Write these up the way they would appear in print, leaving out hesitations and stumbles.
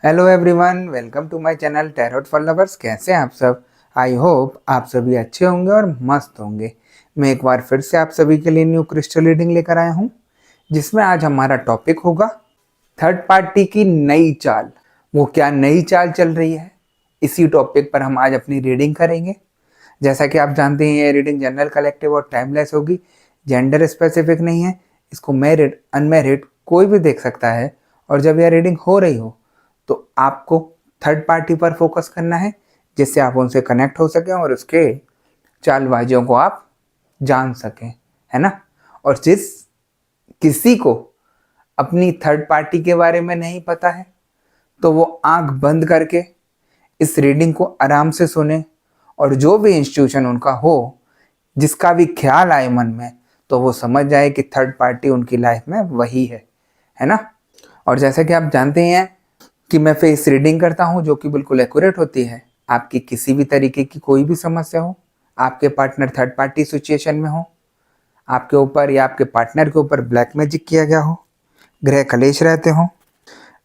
Hello everyone, welcome to my channel tarot for lovers. कैसे हैं आप सब? आई होप आप सभी अच्छे होंगे और मस्त होंगे। मैं एक बार फिर से आप सभी के लिए न्यू क्रिस्टल रीडिंग लेकर आया हूं, जिसमें आज हमारा टॉपिक होगा थर्ड पार्टी की नई चाल। वो क्या नई चाल चल रही है, इसी टॉपिक पर हम आज अपनी रीडिंग करेंगे। जैसा कि आप जानते हैं, ये रीडिंग जनरल, कलेक्टिव और टाइमलेस होगी। जेंडर स्पेसिफिक नहीं है। इसको मैरिड, अनमैरिड कोई भी देख सकता है। और जब यह रीडिंग हो रही हो तो आपको थर्ड पार्टी पर फोकस करना है, जिससे आप उनसे कनेक्ट हो सकें और उसके चालबाजियों को आप जान सकें, है ना। और जिस किसी को अपनी थर्ड पार्टी के बारे में नहीं पता है, तो वो आंख बंद करके इस रीडिंग को आराम से सुने, और जो भी इंस्टीट्यूशन उनका हो, जिसका भी ख्याल आए मन में, तो वो समझ जाए कि थर्ड पार्टी उनकी लाइफ में वही है ना। और जैसा कि आप जानते हैं कि मैं फेस रीडिंग करता हूं, जो कि बिल्कुल एक्यूरेट होती है। आपकी किसी भी तरीके की कोई भी समस्या हो, आपके पार्टनर थर्ड पार्टी सिचुएशन में हो, आपके ऊपर या आपके पार्टनर के ऊपर ब्लैक मैजिक किया गया हो, ग्रह कलेश रहते हो,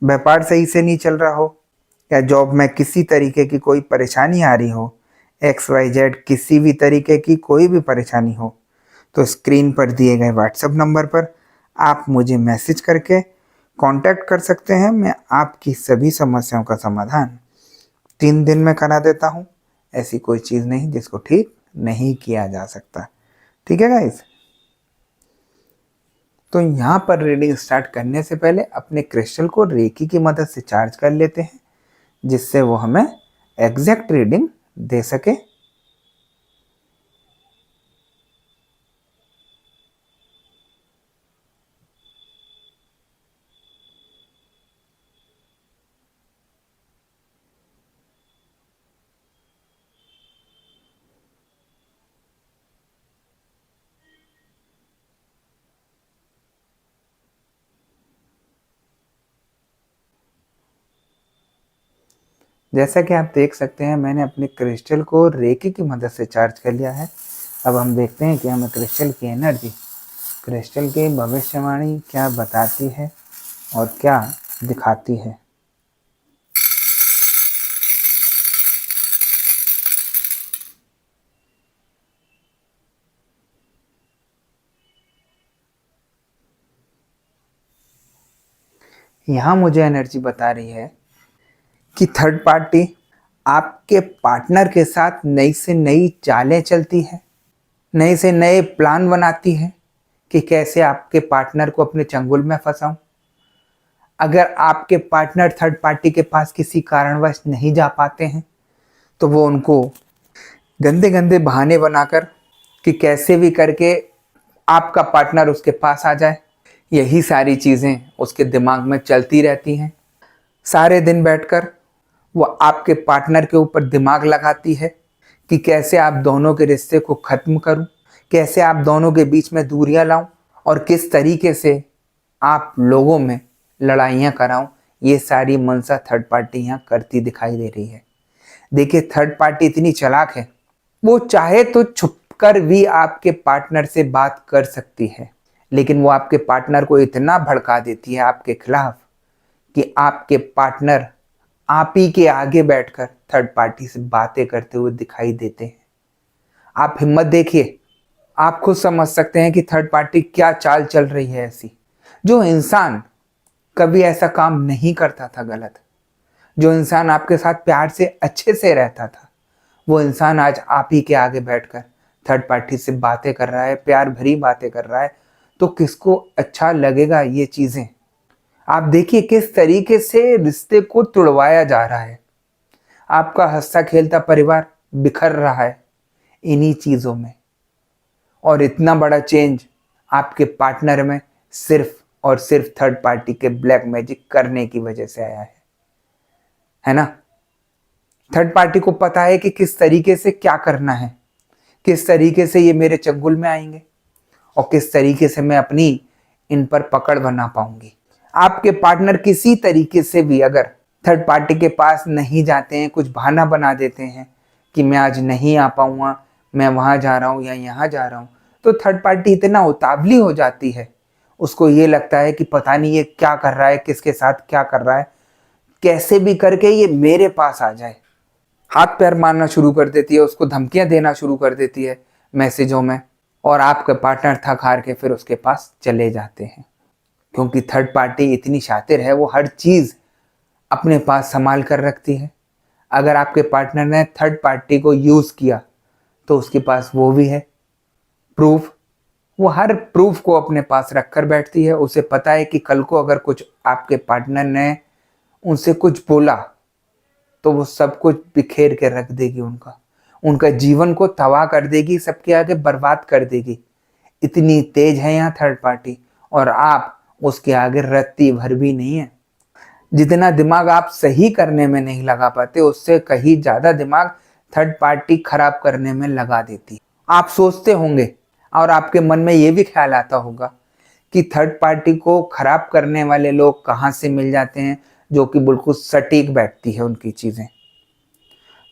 व्यापार सही से नहीं चल रहा हो, या जॉब में किसी तरीके की कोई परेशानी आ रही हो, XYZ किसी भी तरीके की कोई भी परेशानी हो, तो स्क्रीन पर दिए गए व्हाट्सएप नंबर पर आप मुझे मैसेज करके कांटेक्ट कर सकते हैं। मैं आपकी सभी समस्याओं का समाधान 3 दिन में करा देता हूँ। ऐसी कोई चीज़ नहीं जिसको ठीक नहीं किया जा सकता। ठीक है गाइस? तो यहाँ पर रीडिंग स्टार्ट करने से पहले अपने क्रिस्टल को रेकी की मदद से चार्ज कर लेते हैं, जिससे वो हमें एग्जैक्ट रीडिंग दे सके। जैसा कि आप देख सकते हैं, मैंने अपने क्रिस्टल को रेकी की मदद से चार्ज कर लिया है। अब हम देखते हैं कि हमें क्रिस्टल की एनर्जी, क्रिस्टल की भविष्यवाणी क्या बताती है और क्या दिखाती है। यहाँ मुझे एनर्जी बता रही है कि थर्ड पार्टी आपके पार्टनर के साथ नई से नई चालें चलती है, नए से नए प्लान बनाती है कि कैसे आपके पार्टनर को अपने चंगुल में फंसाऊं। अगर आपके पार्टनर थर्ड पार्टी के पास किसी कारणवश नहीं जा पाते हैं, तो वो उनको गंदे गंदे बहाने बनाकर कि कैसे भी करके आपका पार्टनर उसके पास आ जाए। यही सारी चीज़ें उसके दिमाग में चलती रहती हैं। सारे दिन बैठकर वो आपके पार्टनर के ऊपर दिमाग लगाती है कि कैसे आप दोनों के रिश्ते को ख़त्म करूं, कैसे आप दोनों के बीच में दूरियां लाऊं, और किस तरीके से आप लोगों में लड़ाइयां कराऊं। ये सारी मनसा थर्ड पार्टी यहाँ करती दिखाई दे रही है। देखिए, थर्ड पार्टी इतनी चालाक है, वो चाहे तो छुपकर भी आपके पार्टनर से बात कर सकती है, लेकिन वो आपके पार्टनर को इतना भड़का देती है आपके खिलाफ कि आपके पार्टनर आप ही के आगे बैठकर थर्ड पार्टी से बातें करते हुए दिखाई देते हैं। आप हिम्मत देखिए, आप खुद समझ सकते हैं कि थर्ड पार्टी क्या चाल चल रही है ऐसी। जो इंसान कभी ऐसा काम नहीं करता था गलत, जो इंसान आपके साथ प्यार से अच्छे से रहता था, वो इंसान आज आप ही के आगे बैठकर थर्ड पार्टी से बातें कर रहा है, प्यार भरी बातें कर रहा है। तो किसको अच्छा लगेगा ये चीजें? आप देखिए किस तरीके से रिश्ते को तुड़वाया जा रहा है। आपका हंसता खेलता परिवार बिखर रहा है इन्हीं चीजों में। और इतना बड़ा चेंज आपके पार्टनर में सिर्फ और सिर्फ थर्ड पार्टी के ब्लैक मैजिक करने की वजह से आया है ना। थर्ड पार्टी को पता है कि किस तरीके से क्या करना है, किस तरीके से ये मेरे चंगुल में आएंगे, और किस तरीके से मैं अपनी इन पर पकड़ बना पाऊंगी। आपके पार्टनर किसी तरीके से भी अगर थर्ड पार्टी के पास नहीं जाते हैं, कुछ बहाना बना देते हैं कि मैं आज नहीं आ पाऊंगा, मैं वहां जा रहा हूं या यहाँ जा रहा हूं, तो थर्ड पार्टी इतना उतावली हो जाती है, उसको ये लगता है कि पता नहीं ये क्या कर रहा है, किसके साथ क्या कर रहा है, कैसे भी करके ये मेरे पास आ जाए। हाथ पैर मारना शुरू कर देती है, उसको धमकियां देना शुरू कर देती है मैसेजों में, और आपके पार्टनर थक हार के फिर उसके पास चले जाते हैं। क्योंकि थर्ड पार्टी इतनी शातिर है, वो हर चीज़ अपने पास संभाल कर रखती है। अगर आपके पार्टनर ने थर्ड पार्टी को यूज़ किया तो उसके पास वो भी है प्रूफ। वो हर प्रूफ को अपने पास रख कर बैठती है। उसे पता है कि कल को अगर कुछ आपके पार्टनर ने उनसे कुछ बोला तो वो सब कुछ बिखेर के रख देगी, उनका जीवन को तबाह कर देगी, सबके आगे बर्बाद कर देगी। इतनी तेज है यहाँ थर्ड पार्टी, और आप उसके आगे रत्ती भर भी नहीं है। जितना दिमाग आप सही करने में नहीं लगा पाते, उससे कहीं ज़्यादा दिमाग थर्ड पार्टी खराब करने में लगा देती। आप सोचते होंगे और आपके मन में ये भी ख्याल आता होगा कि थर्ड पार्टी को खराब करने वाले लोग कहाँ से मिल जाते हैं, जो कि बिल्कुल सटीक बैठती है उनकी चीज़ें।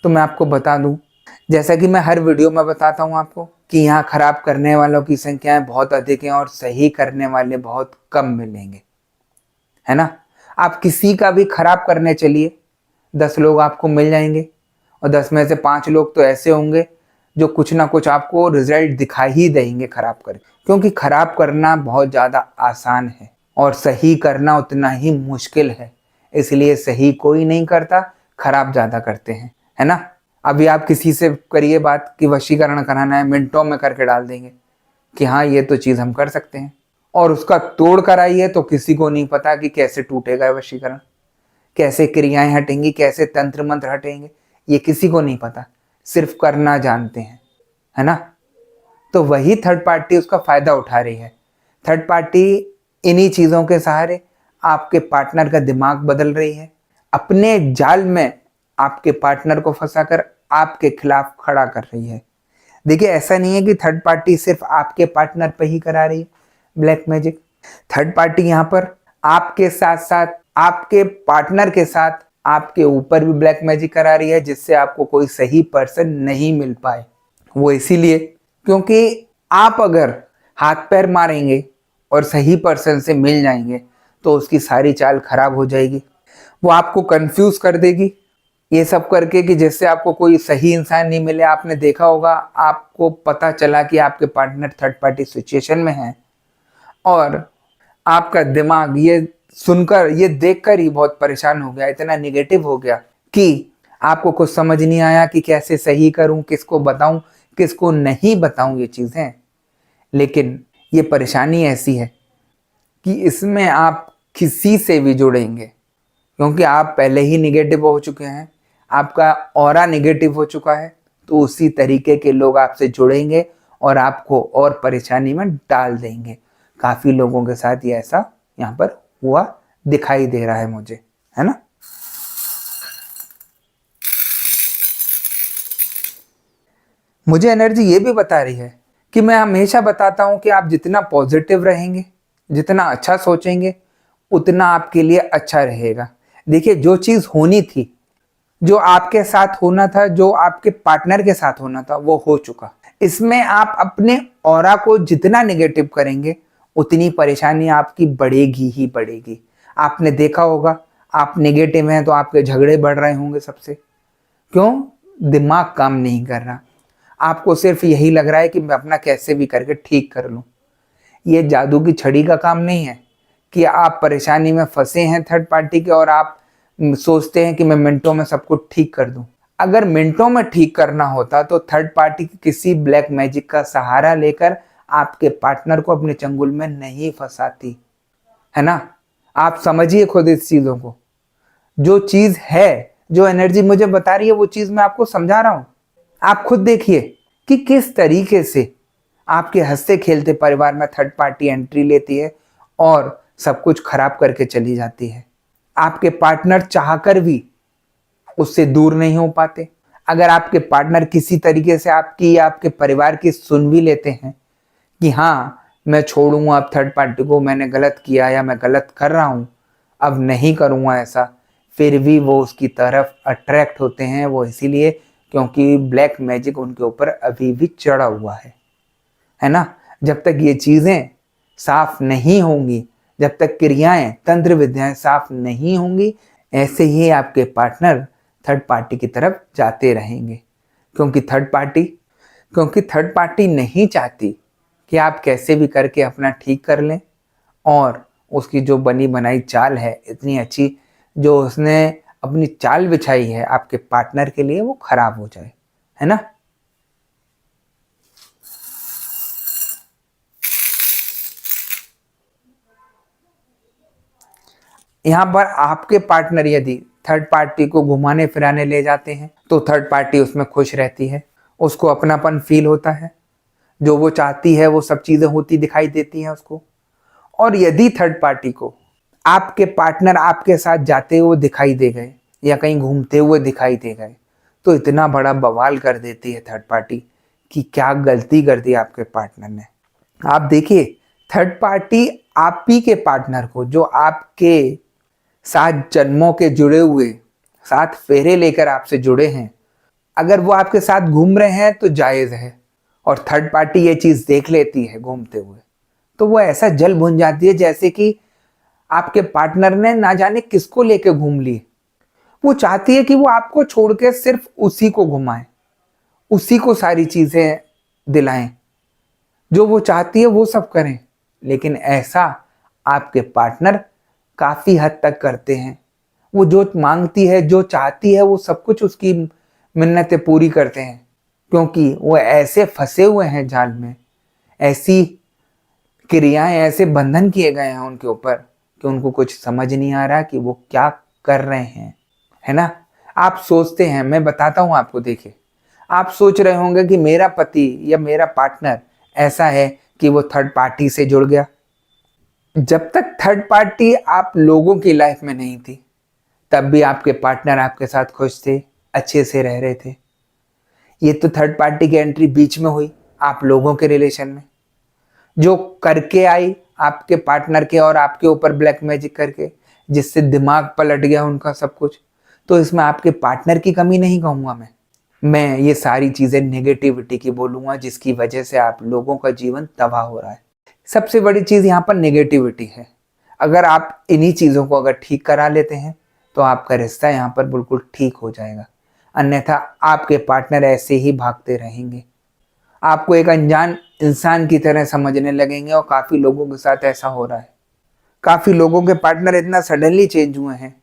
तो मैं आपको बता दूं, जैसा कि मैं हर वीडियो में बताता हूं आपको, कि यहाँ खराब करने वालों की संख्याएं बहुत अधिक हैं और सही करने वाले बहुत कम मिलेंगे, है ना। आप किसी का भी खराब करने चलिए, 10 लोग आपको मिल जाएंगे, और 10 में से 5 लोग तो ऐसे होंगे जो कुछ ना कुछ आपको रिजल्ट दिखा ही देंगे खराब करके। क्योंकि खराब करना बहुत ज़्यादा आसान है और सही करना उतना ही मुश्किल है। इसलिए सही कोई नहीं करता, खराब ज़्यादा करते हैं, है ना। अभी आप किसी से करिए बात कि वशीकरण कराना है, मिनटों में करके डाल देंगे कि हाँ ये तो चीज़ हम कर सकते हैं, और उसका तोड़ कराइए तो किसी को नहीं पता कि कैसे टूटेगा वशीकरण, कैसे क्रियाएं हटेंगी, कैसे तंत्र मंत्र हटेंगे, ये किसी को नहीं पता, सिर्फ करना जानते हैं, है ना। तो वही थर्ड पार्टी उसका फायदा उठा रही है। थर्ड पार्टी इन्हीं चीज़ों के सहारे आपके पार्टनर का दिमाग बदल रही है, अपने जाल में आपके पार्टनर को फंसाकर आपके खिलाफ खड़ा कर रही है। देखिए, ऐसा नहीं है कि थर्ड पार्टी सिर्फ आपके पार्टनर पे ही करा रही है ब्लैक मैजिक। थर्ड पार्टी यहाँ पर आपके साथ साथ आपके पार्टनर के साथ आपके ऊपर भी ब्लैक मैजिक करा रही है, जिससे आपको कोई सही पर्सन नहीं मिल पाए। वो इसीलिए क्योंकि आप अगर हाथ पैर मारेंगे और सही पर्सन से मिल जाएंगे तो उसकी सारी चाल खराब हो जाएगी। वो आपको कंफ्यूज कर देगी ये सब करके, कि जिससे आपको कोई सही इंसान नहीं मिले। आपने देखा होगा, आपको पता चला कि आपके पार्टनर थर्ड पार्टी सिचुएशन में है, और आपका दिमाग ये सुनकर, ये देखकर ही बहुत परेशान हो गया, इतना निगेटिव हो गया कि आपको कुछ समझ नहीं आया कि कैसे सही करूं, किसको बताऊं, किसको नहीं बताऊं ये चीज़ें। लेकिन ये परेशानी ऐसी है कि इसमें आप किसी से भी जुड़ेंगे, क्योंकि आप पहले ही निगेटिव हो चुके हैं, आपका ऑरा निगेटिव हो चुका है, तो उसी तरीके के लोग आपसे जुड़ेंगे और आपको और परेशानी में डाल देंगे। काफ़ी लोगों के साथ ये ऐसा यहाँ पर हुआ दिखाई दे रहा है मुझे, है ना। मुझे एनर्जी ये भी बता रही है कि मैं हमेशा बताता हूँ कि आप जितना पॉजिटिव रहेंगे, जितना अच्छा सोचेंगे, उतना आपके लिए अच्छा रहेगा। देखिए, जो चीज़ होनी थी, जो आपके साथ होना था, जो आपके पार्टनर के साथ होना था, वो हो चुका। इसमें आप अपने ऑरा को जितना नेगेटिव करेंगे, उतनी परेशानी आपकी बढ़ेगी ही बढ़ेगी। आपने देखा होगा, आप नेगेटिव हैं तो आपके झगड़े बढ़ रहे होंगे सबसे। क्यों? दिमाग काम नहीं कर रहा। आपको सिर्फ यही लग रहा है कि मैं अपना कैसे भी करके ठीक कर लूं। ये जादू की छड़ी का काम नहीं है कि आप परेशानी में फंसे हैं थर्ड पार्टी के और आप सोचते हैं कि मैं मिनटों में सब कुछ ठीक कर दूं। अगर मिनटों में ठीक करना होता तो थर्ड पार्टी की किसी ब्लैक मैजिक का सहारा लेकर आपके पार्टनर को अपने चंगुल में नहीं फंसाती, है ना। आप समझिए खुद इस चीज़ों को। जो चीज़ है, जो एनर्जी मुझे बता रही है, वो चीज़ मैं आपको समझा रहा हूँ। आप खुद देखिए कि किस तरीके से आपके हंसते खेलते परिवार में थर्ड पार्टी एंट्री लेती है और सब कुछ खराब करके चली जाती है। आपके पार्टनर चाहकर भी उससे दूर नहीं हो पाते। अगर आपके पार्टनर किसी तरीके से आपकी या आपके परिवार की सुन भी लेते हैं कि हाँ मैं छोड़ूंगा अब थर्ड पार्टी को, मैंने गलत किया या मैं गलत कर रहा हूँ, अब नहीं करूँगा ऐसा, फिर भी वो उसकी तरफ अट्रैक्ट होते हैं। वो इसीलिए क्योंकि ब्लैक मैजिक उनके ऊपर अभी भी चढ़ा हुआ है ना। जब तक ये चीज़ें साफ नहीं होंगी, जब तक क्रियाएं, तंत्र विद्याएं साफ नहीं होंगी, ऐसे ही आपके पार्टनर थर्ड पार्टी की तरफ जाते रहेंगे, क्योंकि थर्ड पार्टी नहीं चाहती कि आप कैसे भी करके अपना ठीक कर लें और उसकी जो बनी बनाई चाल है, इतनी अच्छी जो उसने अपनी चाल बिछाई है आपके पार्टनर के लिए, वो खराब हो जाए, है ना। यहाँ पर आपके पार्टनर यदि थर्ड पार्टी को घुमाने फिराने ले जाते हैं तो थर्ड पार्टी उसमें खुश रहती है, उसको अपनापन फील होता है, जो वो चाहती है वो सब चीजें होती दिखाई देती हैं उसको। और यदि थर्ड पार्टी को आपके पार्टनर आपके साथ जाते हुए दिखाई दे गए या कहीं घूमते हुए दिखाई दे गए तो इतना बड़ा बवाल कर देती है थर्ड पार्टी कि क्या गलती कर दी आपके पार्टनर ने। आप देखिए, थर्ड पार्टी आप ही के पार्टनर को, जो आपके साथ जन्मों के जुड़े हुए, साथ फेरे लेकर आपसे जुड़े हैं, अगर वो आपके साथ घूम रहे हैं तो जायज़ है, और थर्ड पार्टी ये चीज़ देख लेती है घूमते हुए तो वो ऐसा जल भुन जाती है जैसे कि आपके पार्टनर ने ना जाने किसको लेके घूम ली। वो चाहती है कि वो आपको छोड़ के सिर्फ उसी को घुमाए, उसी को सारी चीज़ें दिलाएं, जो वो चाहती है वो सब करें। लेकिन ऐसा आपके पार्टनर काफ़ी हद तक करते हैं। वो जो मांगती है, जो चाहती है, वो सब कुछ उसकी मिन्नतें पूरी करते हैं, क्योंकि वो ऐसे फंसे हुए हैं जाल में, ऐसी क्रियाएं, ऐसे बंधन किए गए हैं उनके ऊपर कि उनको कुछ समझ नहीं आ रहा कि वो क्या कर रहे हैं, है ना। आप सोचते हैं, मैं बताता हूं आपको, देखिए आप सोच रहे होंगे कि मेरा पति या मेरा पार्टनर ऐसा है कि वो थर्ड पार्टी से जुड़ गया। जब तक थर्ड पार्टी आप लोगों की लाइफ में नहीं थी तब भी आपके पार्टनर आपके साथ खुश थे, अच्छे से रह रहे थे। ये तो थर्ड पार्टी की एंट्री बीच में हुई आप लोगों के रिलेशन में, जो करके आई आपके पार्टनर के और आपके ऊपर ब्लैक मैजिक करके, जिससे दिमाग पलट गया उनका सब कुछ। तो इसमें आपके पार्टनर की कमी नहीं कहूँगा मैं ये सारी चीज़ें नेगेटिविटी की बोलूँगा, जिसकी वजह से आप लोगों का जीवन तबाह हो रहा है। सबसे बड़ी चीज़ यहाँ पर नेगेटिविटी है। अगर आप इन्हीं चीज़ों को अगर ठीक करा लेते हैं तो आपका रिश्ता यहाँ पर बिल्कुल ठीक हो जाएगा, अन्यथा आपके पार्टनर ऐसे ही भागते रहेंगे, आपको एक अनजान इंसान की तरह समझने लगेंगे। और काफ़ी लोगों के साथ ऐसा हो रहा है। काफ़ी लोगों के पार्टनर इतना सडनली चेंज हुए हैं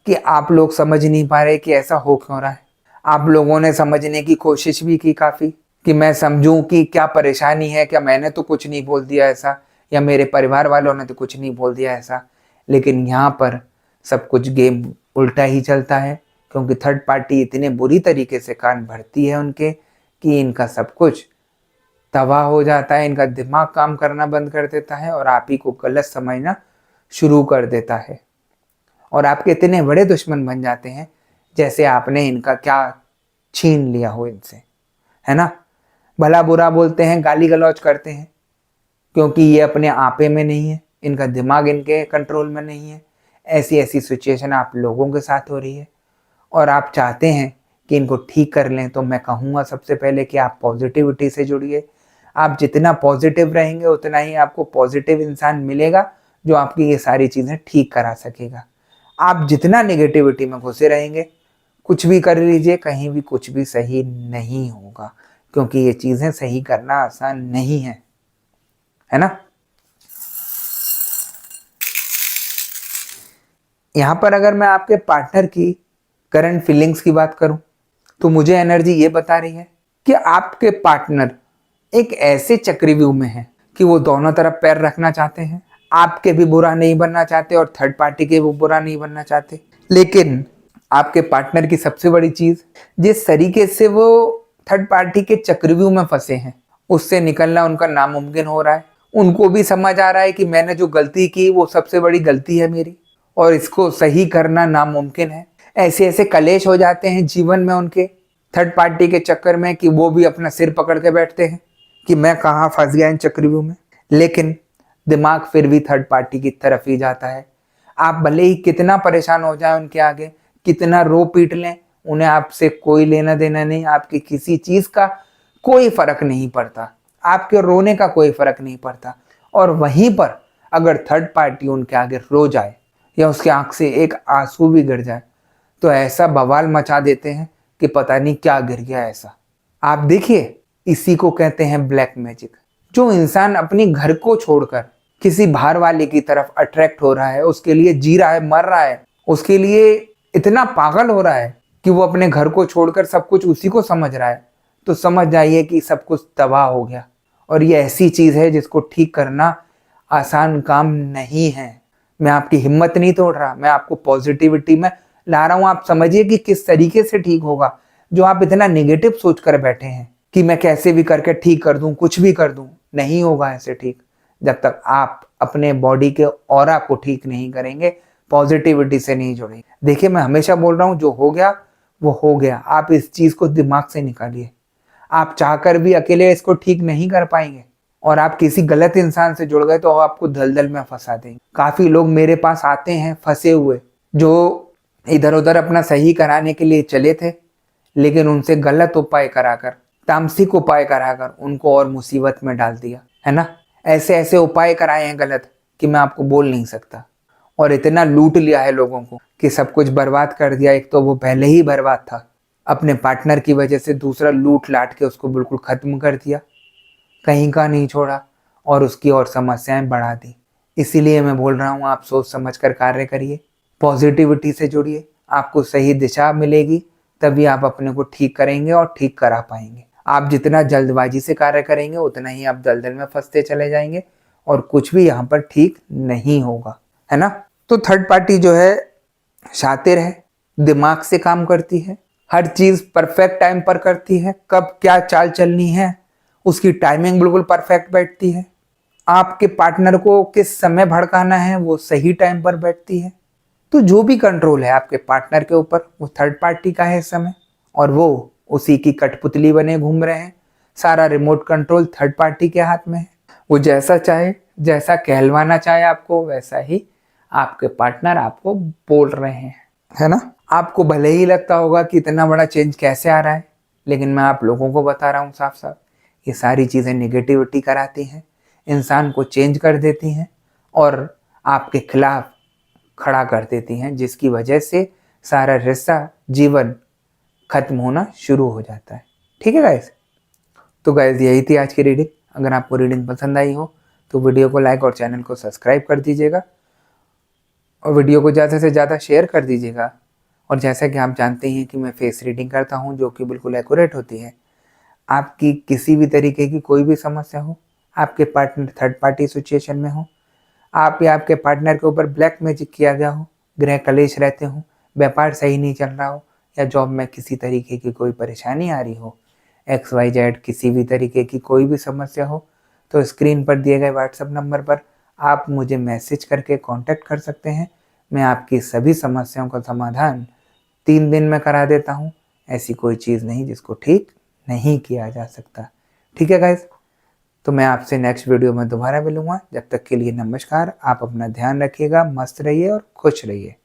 कि आप लोग समझ नहीं पा रहे कि ऐसा हो क्यों रहा है। आप लोगों ने समझने की कोशिश भी की काफ़ी, कि मैं समझूं कि क्या परेशानी है, क्या मैंने तो कुछ नहीं बोल दिया ऐसा, या मेरे परिवार वालों ने तो कुछ नहीं बोल दिया ऐसा। लेकिन यहाँ पर सब कुछ गेम उल्टा ही चलता है, क्योंकि थर्ड पार्टी इतने बुरी तरीके से कान भरती है उनके कि इनका सब कुछ तबाह हो जाता है, इनका दिमाग काम करना बंद कर देता है और आप ही को गलत समझना शुरू कर देता है। और आपके इतने बड़े दुश्मन बन जाते हैं जैसे आपने इनका क्या छीन लिया हो इनसे, है ना। भला बुरा बोलते हैं, गाली गलौज करते हैं, क्योंकि ये अपने आपे में नहीं है, इनका दिमाग इनके कंट्रोल में नहीं है। ऐसी ऐसी सिचुएशन आप लोगों के साथ हो रही है और आप चाहते हैं कि इनको ठीक कर लें। तो मैं कहूँगा सबसे पहले कि आप पॉजिटिविटी से जुड़िए। आप जितना पॉजिटिव रहेंगे उतना ही आपको पॉजिटिव इंसान मिलेगा जो आपकी ये सारी चीज़ें ठीक करा सकेगा। आप जितना नेगेटिविटी में घुसे रहेंगे, कुछ भी कर लीजिए, कहीं भी कुछ भी सही नहीं होगा, क्योंकि ये चीज़ें सही करना आसान नहीं है ना। यहाँ पर अगर मैं आपके पार्टनर की करंट फीलिंग्स की बात करूँ तो मुझे एनर्जी ये बता रही है कि आपके पार्टनर एक ऐसे चक्रव्यूह में है कि वो दोनों तरफ पैर रखना चाहते हैं। आपके भी बुरा नहीं बनना चाहते और थर्ड पार्टी के वो बुरा नहीं बनना चाहते। लेकिन आपके पार्टनर की सबसे बड़ी चीज़, जिस तरीके से वो थर्ड पार्टी के चक्रव्यूह में फंसे हैं, उससे निकलना उनका नामुमकिन हो रहा है। उनको भी समझ आ रहा है कि मैंने जो गलती की वो सबसे बड़ी गलती है मेरी, और इसको सही करना नामुमकिन है। ऐसे ऐसे कलेश हो जाते हैं जीवन में उनके थर्ड पार्टी के चक्कर में कि वो भी अपना सिर पकड़ के बैठते हैं कि मैं कहाँ फंस गया इन चक्रव्यूह में। लेकिन दिमाग फिर भी थर्ड पार्टी की तरफ ही जाता है। आप भले ही कितना परेशान हो जाए उनके आगे, कितना रो पीट लें, उन्हें आपसे कोई लेना देना नहीं, आपकी किसी चीज़ का कोई फर्क नहीं पड़ता, आपके रोने का कोई फर्क नहीं पड़ता। और वहीं पर अगर थर्ड पार्टी उनके आगे रो जाए या उसके आंख से एक आंसू भी गिर जाए तो ऐसा बवाल मचा देते हैं कि पता नहीं क्या गिर गया ऐसा। आप देखिए, इसी को कहते हैं ब्लैक मैजिक। जो इंसान अपने घर को छोड़कर किसी बाहर वाले की तरफ अट्रैक्ट हो रहा है, उसके लिए जी रहा है, मर रहा है, उसके लिए इतना पागल हो रहा है कि वो अपने घर को छोड़कर सब कुछ उसी को समझ रहा है, तो समझ जाइए कि सब कुछ तबाह हो गया। और ये ऐसी चीज है जिसको ठीक करना आसान काम नहीं है। मैं आपकी हिम्मत नहीं तोड़ रहा, मैं आपको पॉजिटिविटी में ला रहा हूं। आप समझिए कि किस तरीके से ठीक होगा। जो आप इतना नेगेटिव सोच कर बैठे हैं कि मैं कैसे भी करके ठीक कर दूं, कुछ भी कर दूं, नहीं होगा ऐसे ठीक जब तक आप अपने बॉडी के ऑरा को ठीक नहीं करेंगे, पॉजिटिविटी से नहीं जुड़ेंगे। देखिए, मैं हमेशा बोल रहा हूं, जो हो गया वो हो गया। आप इस चीज को दिमाग से निकालिए। आप चाहकर भी अकेले इसको ठीक नहीं कर पाएंगे, और आप किसी गलत इंसान से जुड़ गए तो आपको दलदल में फंसा देंगे। काफी लोग मेरे पास आते हैं फंसे हुए, जो इधर उधर अपना सही कराने के लिए चले थे, लेकिन उनसे गलत उपाय कराकर, तामसिक उपाय कराकर उनको और मुसीबत में डाल दिया है ना। ऐसे ऐसे उपाय कराए हैं गलत कि मैं आपको बोल नहीं सकता। और इतना लूट लिया है लोगों को कि सब कुछ बर्बाद कर दिया। एक तो वो पहले ही बर्बाद था, अपने पार्टनर की वजह से दूसरा लूट लाट के उसको बिल्कुल खत्म कर दिया, कहीं का नहीं छोड़ा, और उसकी और समस्याएं बढ़ा दी। इसीलिए मैं बोल रहा हूँ, आप सोच समझ कर कार्य करिए, पॉजिटिविटी से जुड़िए, आपको सही दिशा मिलेगी, तभी आप अपने को ठीक करेंगे और ठीक करा पाएंगे। आप जितना जल्दबाजी से कार्य करेंगे उतना ही आप दलदल में फंसते चले जाएंगे और कुछ भी यहाँ पर ठीक नहीं होगा, है ना। तो थर्ड पार्टी जो है शातिर है, दिमाग से काम करती है, हर चीज परफेक्ट टाइम पर करती है। कब क्या चाल चलनी है उसकी टाइमिंग बिल्कुल परफेक्ट बैठती है। आपके पार्टनर को किस समय भड़काना है वो सही टाइम पर बैठती है। तो जो भी कंट्रोल है आपके पार्टनर के ऊपर वो थर्ड पार्टी का है इस समय, और वो उसी की कठपुतली बने घूम रहे हैं। सारा रिमोट कंट्रोल थर्ड पार्टी के हाथ में है। वो जैसा चाहे, जैसा कहलवाना चाहे आपको, वैसा ही आपके पार्टनर आपको बोल रहे हैं, है ना। आपको भले ही लगता होगा कि इतना बड़ा चेंज कैसे आ रहा है, लेकिन मैं आप लोगों को बता रहा हूँ साफ साफ, ये सारी चीज़ें नेगेटिविटी कराती हैं, इंसान को चेंज कर देती हैं और आपके खिलाफ खड़ा कर देती हैं, जिसकी वजह से सारा रिश्ता, जीवन खत्म होना शुरू हो जाता है। ठीक है गाइस। तो गाइस, यही थी आज की रीडिंग। अगर आपको रीडिंग पसंद आई हो तो वीडियो को लाइक और चैनल को सब्सक्राइब कर दीजिएगा, और वीडियो को ज़्यादा से ज़्यादा शेयर कर दीजिएगा। और जैसा कि आप जानते हैं कि मैं फेस रीडिंग करता हूं, जो कि बिल्कुल एक्यूरेट होती है। आपकी किसी भी तरीके की कोई भी समस्या हो, आपके पार्टनर थर्ड पार्टी सिचुएशन में हो, आप या आपके पार्टनर के ऊपर ब्लैक मैजिक किया गया हो, गृह कलेश रहते हो, व्यापार सही नहीं चल रहा हो, या जॉब में किसी तरीके की कोई परेशानी आ रही हो, XYZ किसी भी तरीके की कोई भी समस्या हो, तो स्क्रीन पर दिए गए व्हाट्सएप नंबर पर आप मुझे मैसेज करके कांटेक्ट कर सकते हैं। मैं आपकी सभी समस्याओं का समाधान 3 दिन में करा देता हूँ। ऐसी कोई चीज़ नहीं जिसको ठीक नहीं किया जा सकता। ठीक है गाइस। तो मैं आपसे नेक्स्ट वीडियो में दोबारा मिलूंगा। जब तक के लिए नमस्कार। आप अपना ध्यान रखिएगा, मस्त रहिए और खुश रहिए।